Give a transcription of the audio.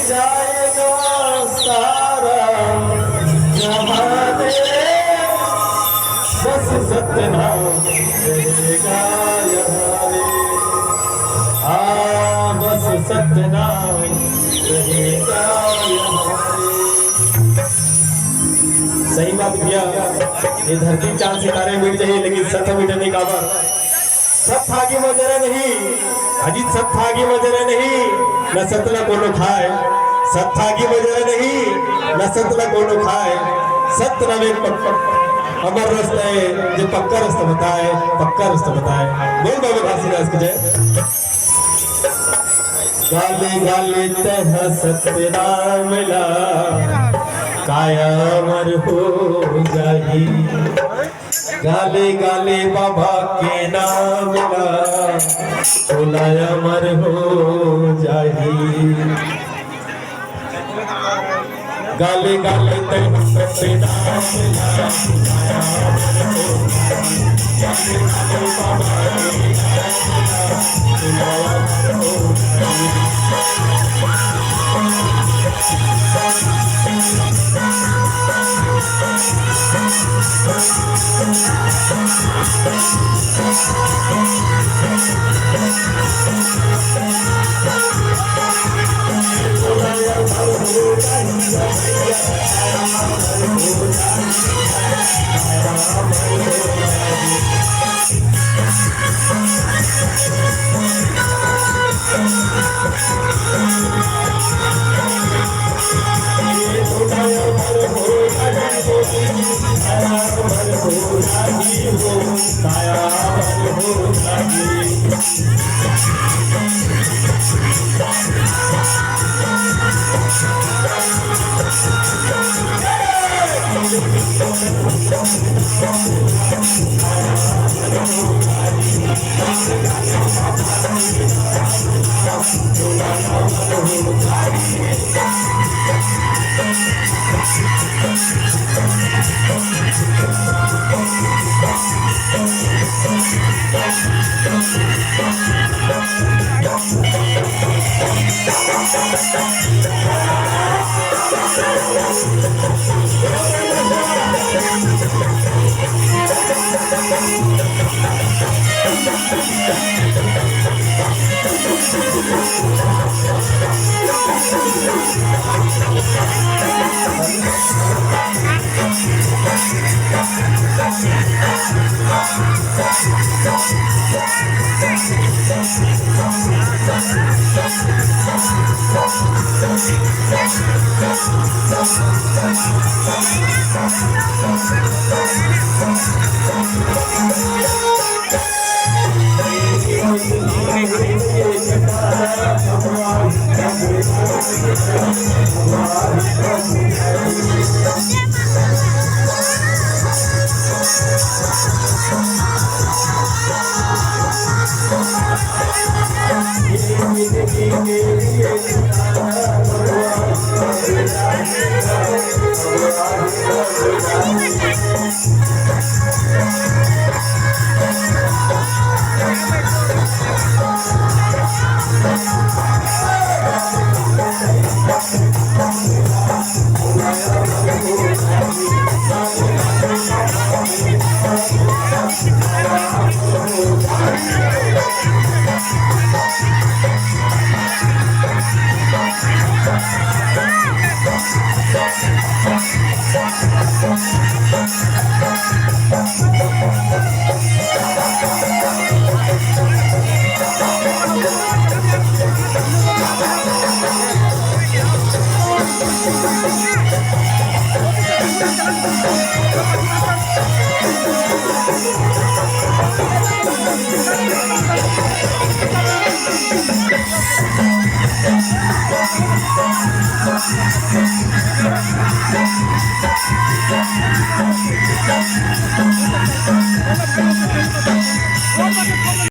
जाएगा सारा जहां में, बस सतनाम रहेगा यहाँ रे। हाँ बस सतनाम रहेगा यहाँ रे। सही बात भैया, ये धरती चांद सितारे मिट जाइए लेकिन सत मिटने का बार सत थागी वजह नहीं, अजीत सत थागी वजह नहीं, न सत न कोनो खाए, सत थागी वजह नहीं, न सत न कोनो खाए, सत न वे अमर रास्ता है जो पक्का रास्ता बताए, पक्का रास्ता बताए। बोल बाबा घासीदास की जय। गाले गाले तह सत्य नाम मिला, काया अमर हो जाही, गाले गाले बाबा के नाम मिला, चोला अमर हो जाही। गाले गाले सत्य नाम मिला, काया अमर हो जाही, गाले गाले बाबा के नाम मिला, चोला अमर हो जाही।